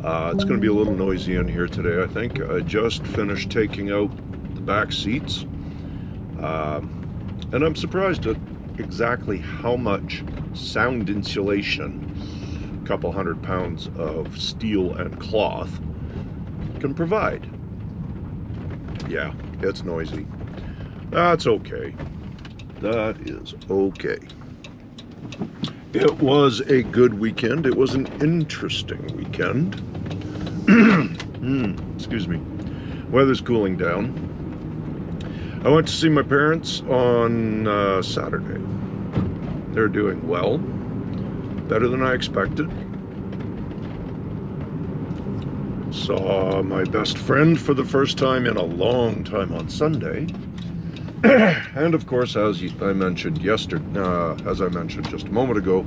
It's going to be a little noisy in here today, I think. I just finished taking out the back seats. And I'm surprised at exactly how much sound insulation a couple 100 pounds of steel and cloth can provide. Yeah, it's noisy. That's okay. That is okay. It was a good weekend. It was an interesting weekend. Excuse me. Weather's cooling down. I went to see my parents on Saturday. They're doing well. Better than I expected. Saw my best friend for the first time in a long time on Sunday. And of course, as I mentioned just a moment ago,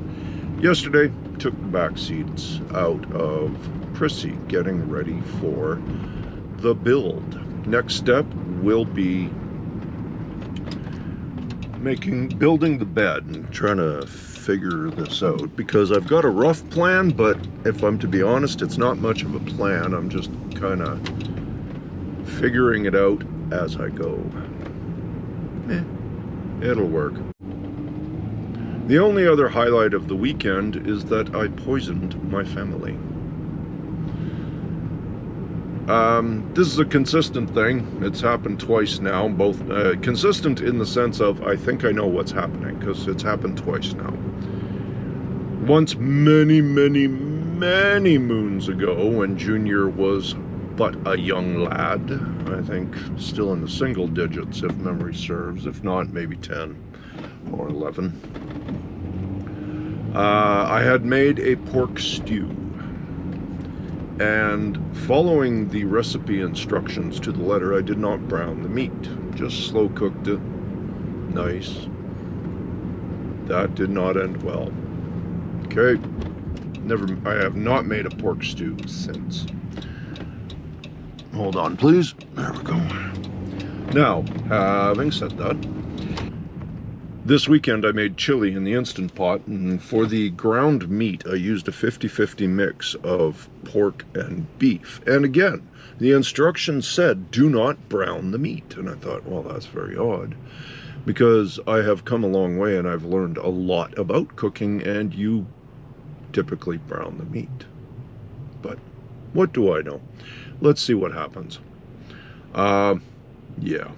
yesterday took the back seats out of Prissy, getting ready for the build. Next step will be building the bed and trying to figure this out, because I've got a rough plan, but if I'm to be honest, it's not much of a plan. I'm just kind of figuring it out as I go. It'll work. The only other highlight of the weekend is that I poisoned my family. This is a consistent thing. It's happened twice now, both consistent in the sense of I think I know what's happening, because it's happened twice now. Once many moons ago, when Junior was but a young lad, I think still in the single digits if memory serves, if not maybe 10 or 11. I had made a pork stew, and following the recipe instructions to the letter, I did not brown the meat, just slow cooked it. Nice. That did not end well. Okay, I have not made a pork stew since. Hold on, please. There we go. Now, having said that, this weekend I made chili in the Instant Pot, and for the ground meat I used a 50-50 mix of pork and beef. And again, the instructions said do not brown the meat, and I thought, well, that's very odd, because I have come a long way and I've learned a lot about cooking, and you typically brown the meat. But what do I know? Let's see what happens. Yeah.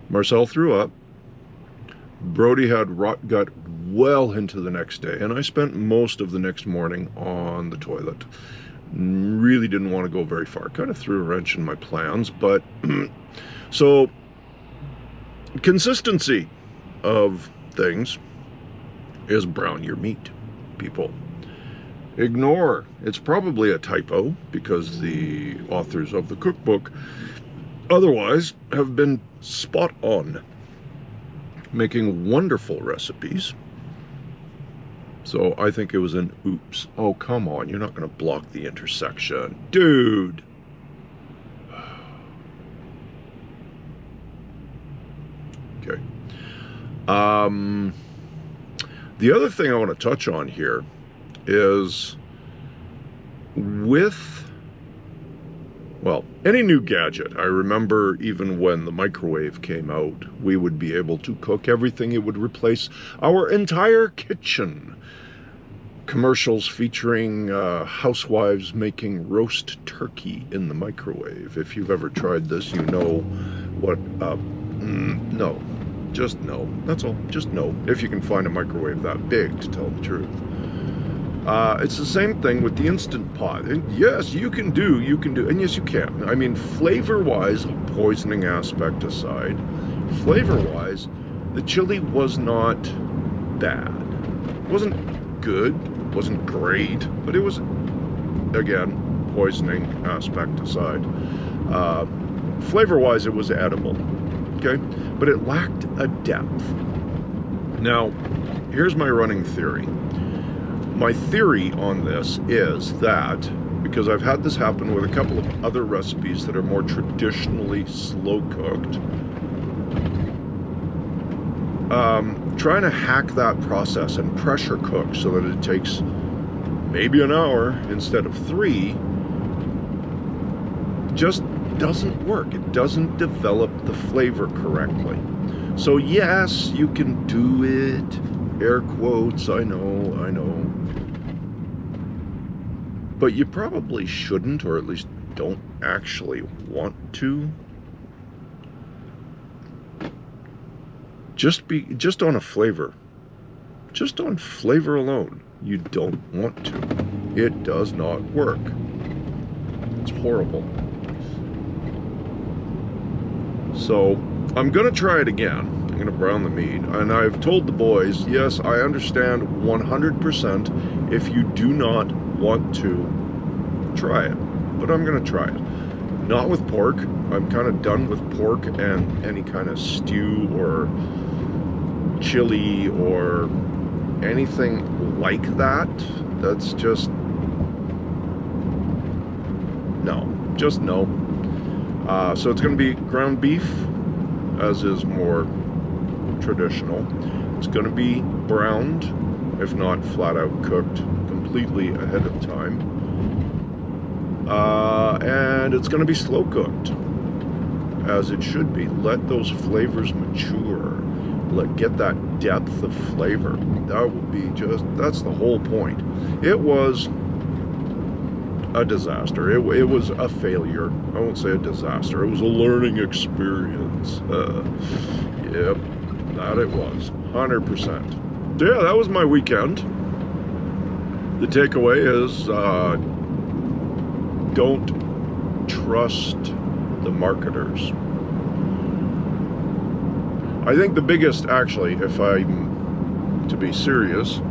Marcel threw up. Brody had rot gut well into the next day, and I spent most of the next morning on the toilet. Really didn't want to go very far. Kind of threw a wrench in my plans, but so consistency of things is brown your meat, people. Ignore. It's probably a typo, because the authors of the cookbook otherwise have been spot on, making wonderful recipes. So I think it was an oops. Oh, come on. You're not going to block the intersection. Dude. Okay. The other thing I want to touch on here is with, well, any new gadget. I remember even when the microwave came out, we would be able to cook everything. It would replace our entire kitchen. Commercials featuring housewives making roast turkey in the microwave. If you've ever tried this, you know what, no. Just no. That's all. Just no. If you can find a microwave that big, to tell the truth. It's the same thing with the Instant Pot. And yes, you can do, and yes, you can. I mean, flavor-wise, poisoning aspect aside, flavor-wise, the chili was not bad. It wasn't good, wasn't great, but it was, again, poisoning aspect aside. Flavor-wise, it was edible, okay? But it lacked a depth. Now, here's my running theory. My theory on this is that, because I've had this happen with a couple of other recipes that are more traditionally slow cooked, trying to hack that process and pressure cook so that it takes maybe an hour instead of 3, just doesn't work. It doesn't develop the flavor correctly. So yes, you can do it, air quotes, I know. But you probably shouldn't, or at least don't actually want to. Just on a flavor. Just on flavor alone, you don't want to. It does not work. It's horrible. So I'm gonna try it again. I'm gonna brown the meat, and I've told the boys, yes, I understand 100% if you do not want to try it, but I'm gonna try it. Not with pork. I'm kind of done with pork and any kind of stew or chili or anything like that. That's just no. So it's going to be ground beef, as is more traditional. It's going to be browned, if not flat out cooked, completely ahead of time. And it's going to be slow cooked, as it should be. Let those flavors mature. Get that depth of flavor. That would be that's the whole point. It was a disaster. It was a failure. I won't say a disaster. It was a learning experience. Yep, that it was. 100%. Yeah, that was my weekend. The takeaway is don't trust the marketers. I think the biggest, actually, if I'm to be serious,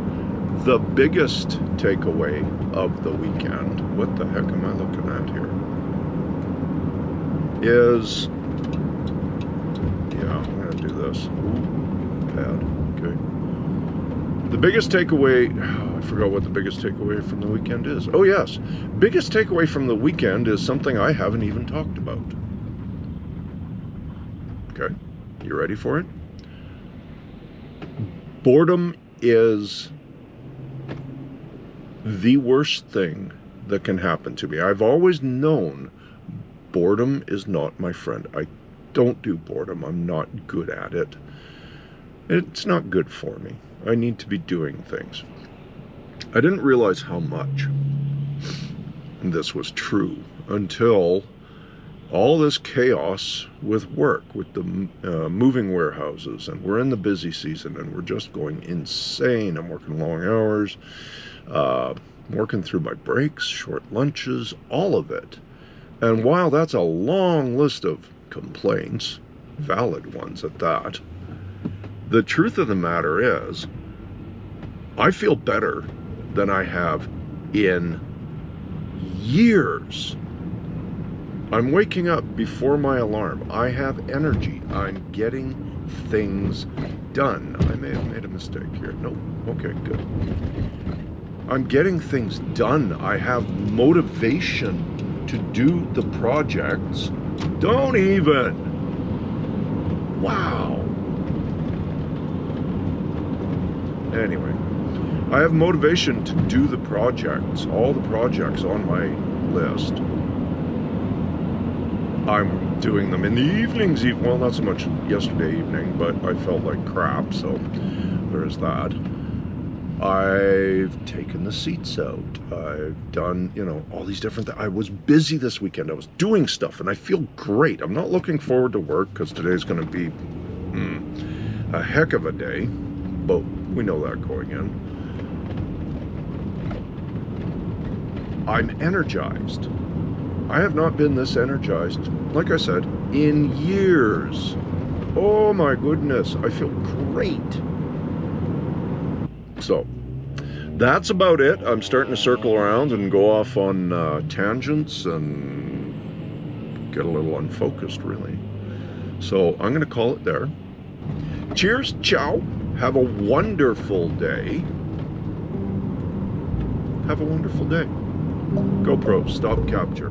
the biggest takeaway of the weekend, what the heck am I looking at here, is, yeah, I'm going to do this. Ooh, pad, okay. The biggest takeaway, I forgot what the biggest takeaway from the weekend is. Oh yes, biggest takeaway from the weekend is something I haven't even talked about. Okay. You ready for it? Boredom is the worst thing that can happen to me. I've always known boredom is not my friend. I don't do boredom. I'm not good at it. It's not good for me. I need to be doing things. I didn't realize how much this was true until all this chaos with work, with the moving warehouses, and we're in the busy season and we're just going insane. I'm working long hours, working through my breaks, short lunches, all of it. And while that's a long list of complaints, valid ones at that, the truth of the matter is, I feel better than I have in years. I'm waking up before my alarm. I have energy. I'm getting things done. I may have made a mistake here. Nope. Okay, good. I'm getting things done. I have motivation to do the projects. Don't even. Wow. Anyway, I have motivation to do the projects, all the projects on my list. I'm doing them in the evenings, well, not so much yesterday evening, but I felt like crap, so there's that. I've taken the seats out. I've done, all these different things. I was busy this weekend. I was doing stuff, and I feel great. I'm not looking forward to work, because today's going to be a heck of a day, but we know that going in. I'm energized. I have not been this energized, like I said, in years. Oh my goodness, I feel great. So, that's about it. I'm starting to circle around and go off on tangents and get a little unfocused, really. So, I'm going to call it there. Cheers, ciao. Have a wonderful day. Have a wonderful day. GoPro, stop capture.